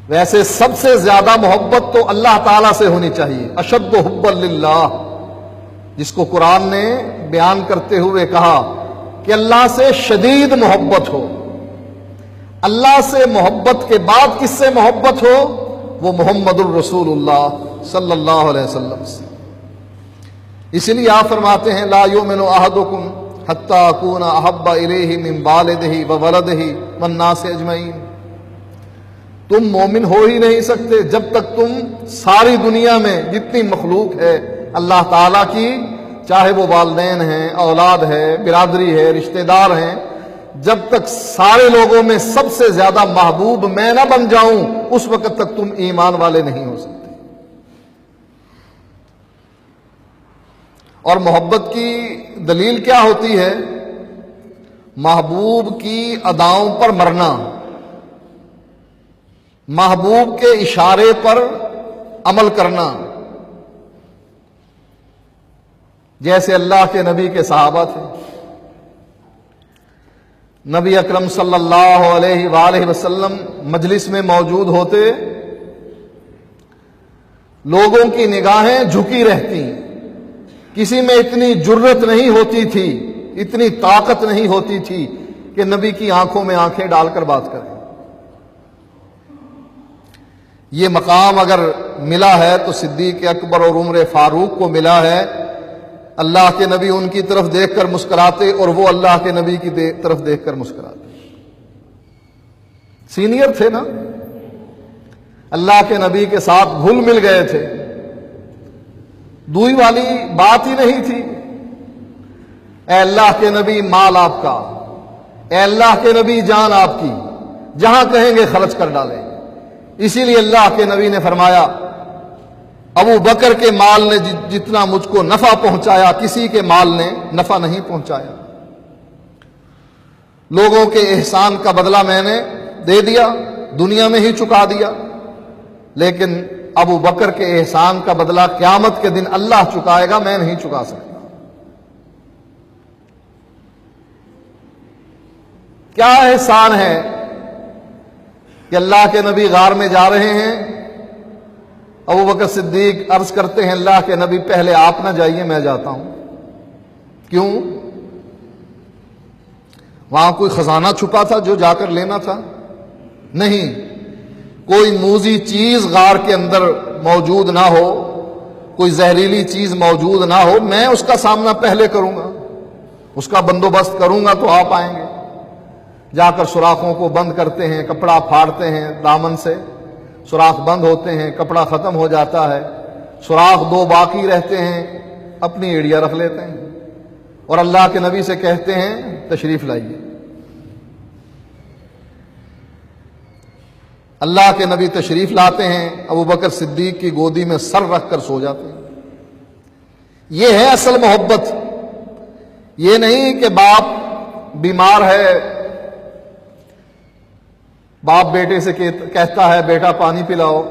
ویسے سب سے زیادہ محبت تو اللہ تعالیٰ سے ہونی چاہیے، اشد حب للہ، جس کو قرآن نے بیان کرتے ہوئے کہا کہ اللہ سے شدید محبت ہو۔ اللہ سے محبت کے بعد کس سے محبت ہو؟ وہ محمد الرسول اللہ صلی اللہ علیہ وسلم سے۔ اسی لیے آپ فرماتے ہیں لا یؤمن احدکم حتی اکون احب الیہ من والدہ وولدہ والناس اجمعین، تم مومن ہو ہی نہیں سکتے جب تک تم ساری دنیا میں جتنی مخلوق ہے اللہ تعالیٰ کی، چاہے وہ والدین ہیں، اولاد ہے، برادری ہے، رشتہ دار ہیں، جب تک سارے لوگوں میں سب سے زیادہ محبوب میں نہ بن جاؤں اس وقت تک تم ایمان والے نہیں ہو سکتے۔ اور محبت کی دلیل کیا ہوتی ہے؟ محبوب کی اداؤں پر مرنا، محبوب کے اشارے پر عمل کرنا، جیسے اللہ کے نبی کے صحابہ تھے۔ نبی اکرم صلی اللہ علیہ وآلہ وسلم مجلس میں موجود ہوتے، لوگوں کی نگاہیں جھکی رہتی، کسی میں اتنی جرت نہیں ہوتی تھی، اتنی طاقت نہیں ہوتی تھی کہ نبی کی آنکھوں میں آنکھیں ڈال کر بات کریں۔ یہ مقام اگر ملا ہے تو صدیق اکبر اور عمر فاروق کو ملا ہے۔ اللہ کے نبی ان کی طرف دیکھ کر مسکراتے اور وہ اللہ کے نبی کی طرف دیکھ کر مسکراتے۔ سینئر تھے نا، اللہ کے نبی کے ساتھ گھل مل گئے تھے، دوئی والی بات ہی نہیں تھی۔ اے اللہ کے نبی مال آپ کا، اے اللہ کے نبی جان آپ کی، جہاں کہیں گے خرچ کر ڈالیں۔ اسی لیے اللہ کے نبی نے فرمایا ابو بکر کے مال نے جتنا مجھ کو نفع پہنچایا کسی کے مال نے نفع نہیں پہنچایا۔ لوگوں کے احسان کا بدلہ میں نے دے دیا، دنیا میں ہی چکا دیا، لیکن ابو بکر کے احسان کا بدلہ قیامت کے دن اللہ چکائے گا، میں نہیں چکا سکتا۔ کیا احسان ہے کہ اللہ کے نبی غار میں جا رہے ہیں، ابو بکر صدیق عرض کرتے ہیں اللہ کے نبی پہلے آپ نہ جائیے، میں جاتا ہوں۔ کیوں؟ وہاں کوئی خزانہ چھپا تھا جو جا کر لینا تھا؟ نہیں، کوئی موذی چیز غار کے اندر موجود نہ ہو، کوئی زہریلی چیز موجود نہ ہو، میں اس کا سامنا پہلے کروں گا، اس کا بندوبست کروں گا تو آپ آئیں گے۔ جا کر سوراخوں کو بند کرتے ہیں، کپڑا پھاڑتے ہیں دامن سے، سوراخ بند ہوتے ہیں، کپڑا ختم ہو جاتا ہے، سوراخ دو باقی رہتے ہیں، اپنی ایڑیا رکھ لیتے ہیں اور اللہ کے نبی سے کہتے ہیں تشریف لائیے۔ اللہ کے نبی تشریف لاتے ہیں، ابو بکر صدیق کی گودی میں سر رکھ کر سو جاتے ہیں۔ یہ ہے اصل محبت۔ یہ نہیں کہ باپ بیمار ہے، باپ بیٹے سے کہتا ہے بیٹا پانی پلاؤ،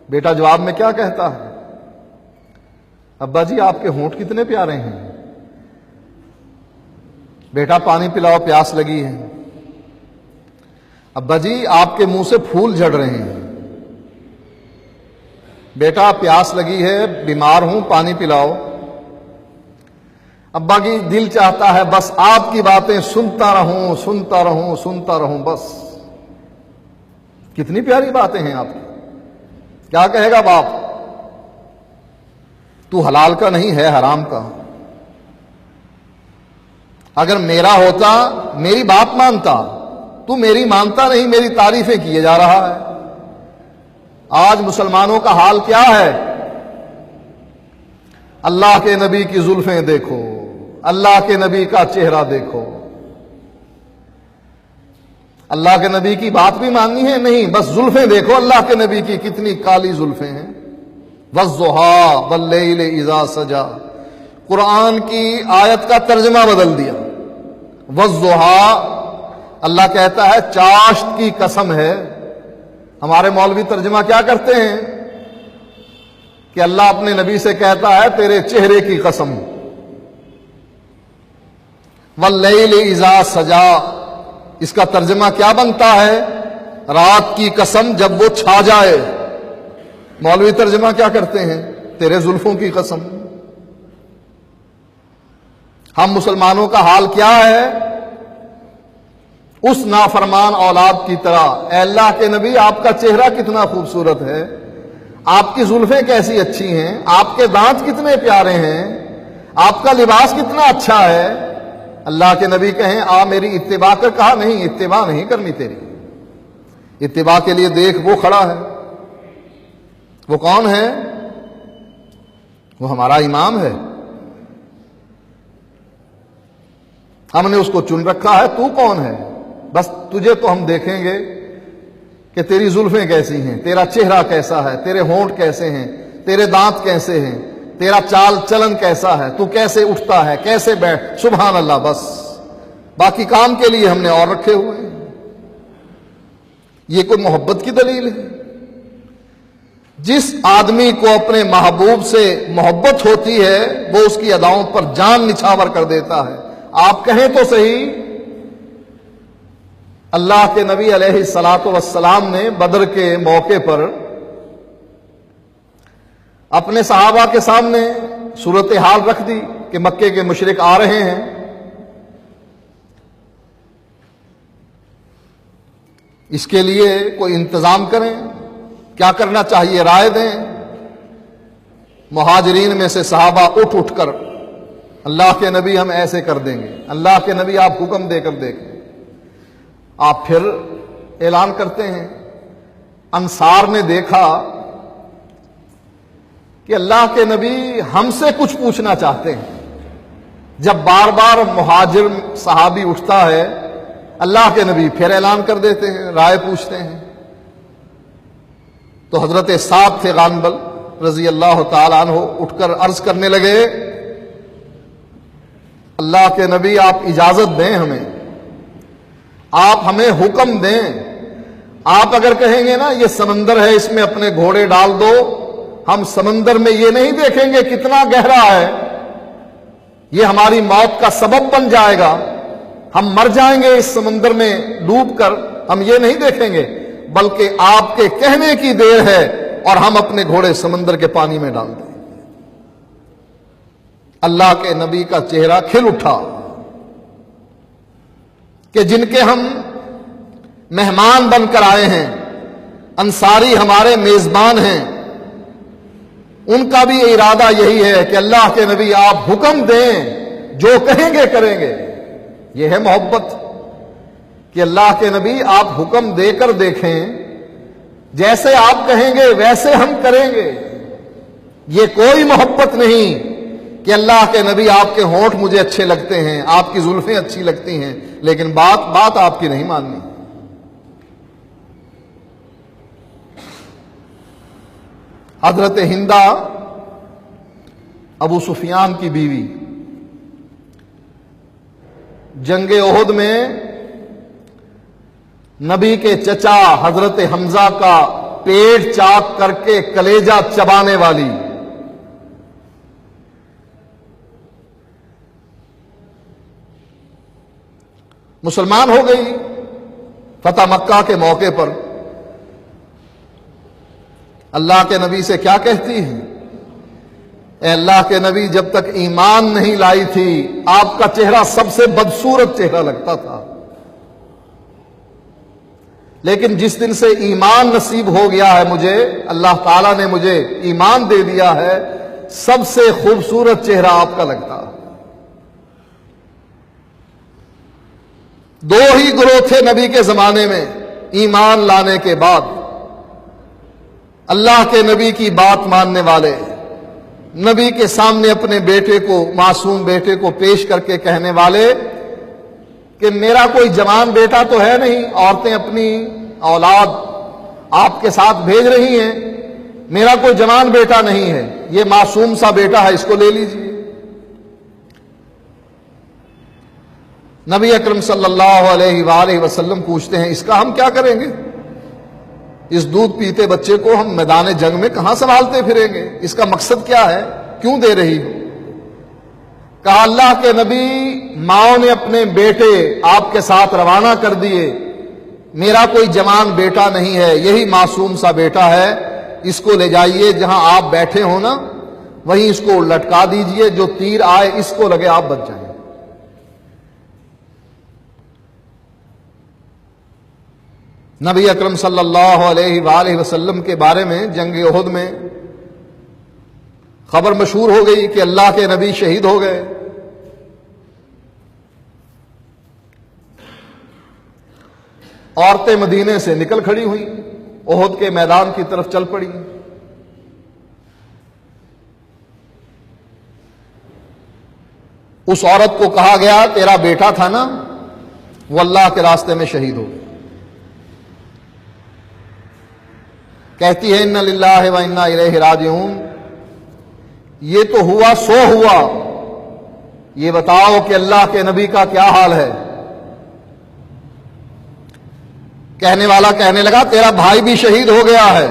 بیٹا جواب میں کیا کہتا ہے؟ ابا جی آپ کے ہونٹ کتنے پیارے ہیں، بیٹا پانی پلاؤ پیاس لگی ہے۔ ابا جی آپ کے منہ سے پھول جھڑ رہے ہیں، بیٹا پیاس لگی ہے، بیمار ہوں، پانی پلاؤ۔ ابا کی دل چاہتا ہے بس آپ کی باتیں سنتا رہوں سنتا رہوں سنتا رہوں بس۔ کتنی پیاری باتیں ہیں آپ کی۔ کیا کہے گا باپ؟ تو حلال کا نہیں ہے حرام کا۔ اگر میرا ہوتا میری بات مانتا، تو میری مانتا نہیں، میری تعریفیں کیے جا رہا ہے۔ آج مسلمانوں کا حال کیا ہے؟ اللہ کے نبی کی زلفیں دیکھو، اللہ کے نبی کا چہرہ دیکھو۔ اللہ کے نبی کی بات بھی ماننی ہے نہیں، بس زلفیں دیکھو اللہ کے نبی کی کتنی کالی زلفیں ہیں۔ وَالضُّحَىٰ وَاللَّيْلِ إِذَا سَجَىٰ، قرآن کی آیت کا ترجمہ بدل دیا۔ وَالضُّحَىٰ، اللہ کہتا ہے چاشت کی قسم ہے۔ ہمارے مولوی ترجمہ کیا کرتے ہیں کہ اللہ اپنے نبی سے کہتا ہے تیرے چہرے کی قسم۔ وَاللَّيْلِ إِذَا سَجَىٰ، اس کا ترجمہ کیا بنتا ہے؟ رات کی قسم جب وہ چھا جائے. مولوی ترجمہ کیا کرتے ہیں؟ تیرے زلفوں کی قسم. ہم مسلمانوں کا حال کیا ہے؟ اس نافرمان اولاد کی طرح. اے اللہ کے نبی، آپ کا چہرہ کتنا خوبصورت ہے، آپ کی زلفیں کیسی اچھی ہیں، آپ کے دانت کتنے پیارے ہیں، آپ کا لباس کتنا اچھا ہے. اللہ کے نبی کہیں آ میری اتباع کر. کہا نہیں، اتباع نہیں کرنی تیری. اتباع کے لیے دیکھ وہ کھڑا ہے. وہ کون ہے؟ وہ ہمارا امام ہے. ہم نے اس کو چن رکھا ہے. تو کون ہے؟ بس تجھے تو ہم دیکھیں گے کہ تیری زلفیں کیسی ہیں، تیرا چہرہ کیسا ہے، تیرے ہونٹ کیسے ہیں، تیرے دانت کیسے ہیں، تیرا چال چلن کیسا ہے، تو کیسے اٹھتا ہے، کیسے بیٹھ. سبحان اللہ. بس باقی کام کے لیے ہم نے اور رکھے ہوئے ہیں. یہ کوئی محبت کی دلیل ہے؟ جس آدمی کو اپنے محبوب سے محبت ہوتی ہے وہ اس کی اداؤں پر جان نچھاور کر دیتا ہے. آپ کہیں تو صحیح، اللہ کے نبی علیہ الصلاۃ والسلام نے بدر کے موقع پر اپنے صحابہ کے سامنے صورتحال رکھ دی کہ مکے کے مشرک آ رہے ہیں. اس کے لیے کوئی انتظام کریں، کیا کرنا چاہیے، رائے دیں. مہاجرین میں سے صحابہ اٹھ کر اللہ کے نبی ہم ایسے کر دیں گے. اللہ کے نبی آپ حکم دے کر دیکھیں. آپ پھر اعلان کرتے ہیں. انصار نے دیکھا کہ اللہ کے نبی ہم سے کچھ پوچھنا چاہتے ہیں. جب بار بار مہاجر صحابی اٹھتا ہے اللہ کے نبی پھر اعلان کر دیتے ہیں، رائے پوچھتے ہیں. تو حضرت سعد تھے غانبل رضی اللہ تعالیٰ عنہ اٹھ کر عرض کرنے لگے اللہ کے نبی آپ اجازت دیں، ہمیں آپ ہمیں حکم دیں. آپ اگر کہیں گے نا یہ سمندر ہے اس میں اپنے گھوڑے ڈال دو، ہم سمندر میں یہ نہیں دیکھیں گے کتنا گہرا ہے، یہ ہماری موت کا سبب بن جائے گا، ہم مر جائیں گے اس سمندر میں ڈوب کر، ہم یہ نہیں دیکھیں گے، بلکہ آپ کے کہنے کی دیر ہے اور ہم اپنے گھوڑے سمندر کے پانی میں ڈال دیں. اللہ کے نبی کا چہرہ کھل اٹھا کہ جن کے ہم مہمان بن کر آئے ہیں، انصاری ہمارے میزبان ہیں، ان کا بھی ارادہ یہی ہے کہ اللہ کے نبی آپ حکم دیں، جو کہیں گے کریں گے. یہ ہے محبت کہ اللہ کے نبی آپ حکم دے کر دیکھیں، جیسے آپ کہیں گے ویسے ہم کریں گے. یہ کوئی محبت نہیں کہ اللہ کے نبی آپ کے ہونٹ مجھے اچھے لگتے ہیں، آپ کی زلفیں اچھی لگتی ہیں، لیکن بات آپ کی نہیں ماننی. حضرت ہندہ ابو سفیان کی بیوی جنگ احد میں نبی کے چچا حضرت حمزہ کا پیٹ چاک کر کے کلیجہ چبانے والی، مسلمان ہو گئی فتح مکہ کے موقع پر. اللہ کے نبی سے کیا کہتی ہے؟ اے اللہ کے نبی جب تک ایمان نہیں لائی تھی آپ کا چہرہ سب سے بدصورت چہرہ لگتا تھا، لیکن جس دن سے ایمان نصیب ہو گیا ہے مجھے، اللہ تعالیٰ نے مجھے ایمان دے دیا ہے، سب سے خوبصورت چہرہ آپ کا لگتا. دو ہی گروہ تھے نبی کے زمانے میں ایمان لانے کے بعد، اللہ کے نبی کی بات ماننے والے، نبی کے سامنے اپنے بیٹے کو، معصوم بیٹے کو پیش کر کے کہنے والے کہ میرا کوئی جوان بیٹا تو ہے نہیں، عورتیں اپنی اولاد آپ کے ساتھ بھیج رہی ہیں، میرا کوئی جوان بیٹا نہیں ہے، یہ معصوم سا بیٹا ہے، اس کو لے لیجیے. نبی اکرم صلی اللہ علیہ وآلہ وسلم پوچھتے ہیں اس کا ہم کیا کریں گے؟ اس دودھ پیتے بچے کو ہم میدان جنگ میں کہاں سنبھالتے پھریں گے؟ اس کا مقصد کیا ہے؟ کیوں دے رہی ہو؟ کہا اللہ کے نبی ماؤں نے اپنے بیٹے آپ کے ساتھ روانہ کر دیے، میرا کوئی جوان بیٹا نہیں ہے، یہی معصوم سا بیٹا ہے، اس کو لے جائیے جہاں آپ بیٹھے ہو نا وہیں اس کو لٹکا دیجئے، جو تیر آئے اس کو لگے آپ بچ جائیں۔ نبی اکرم صلی اللہ علیہ وآلہ وسلم کے بارے میں جنگ احد میں خبر مشہور ہو گئی کہ اللہ کے نبی شہید ہو گئے۔ عورتیں مدینے سے نکل کھڑی ہوئیں، احد کے میدان کی طرف چل پڑی۔ اس عورت کو کہا گیا تیرا بیٹا تھا نا، وہ اللہ کے راستے میں شہید ہو گیا۔ کہتی ہے انا للہ و انا الیہ راجعون، یہ تو ہوا سو ہوا، یہ بتاؤ کہ اللہ کے نبی کا کیا حال ہے؟ کہنے والا کہنے لگا تیرا بھائی بھی شہید ہو گیا ہے۔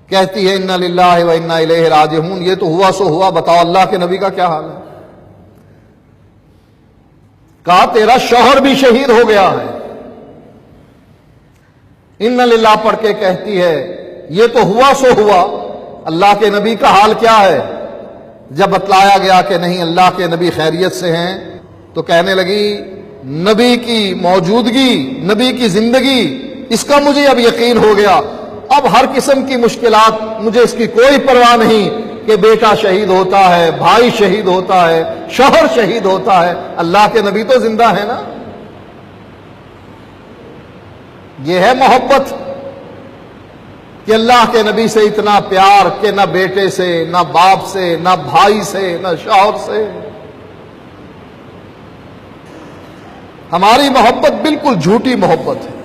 کہتی ہے انا للہ و انا الیہ راجعون، یہ تو ہوا سو ہوا، بتاؤ اللہ کے نبی کا کیا حال ہے؟ کہا تیرا شوہر بھی شہید ہو گیا ہے۔ انا للہ پڑھ کے کہتی ہے یہ تو ہوا سو ہوا، اللہ کے نبی کا حال کیا ہے؟ جب بتلایا گیا کہ نہیں اللہ کے نبی خیریت سے ہیں تو کہنے لگی نبی کی موجودگی، نبی کی زندگی، اس کا مجھے اب یقین ہو گیا۔ اب ہر قسم کی مشکلات مجھے اس کی کوئی پرواہ نہیں کہ بیٹا شہید ہوتا ہے، بھائی شہید ہوتا ہے، شوہر شہید ہوتا ہے، اللہ کے نبی تو زندہ ہے نا۔ یہ ہے محبت کہ اللہ کے نبی سے اتنا پیار کہ نہ بیٹے سے، نہ باپ سے، نہ بھائی سے، نہ شوہر سے۔ ہماری محبت بالکل جھوٹی محبت ہے۔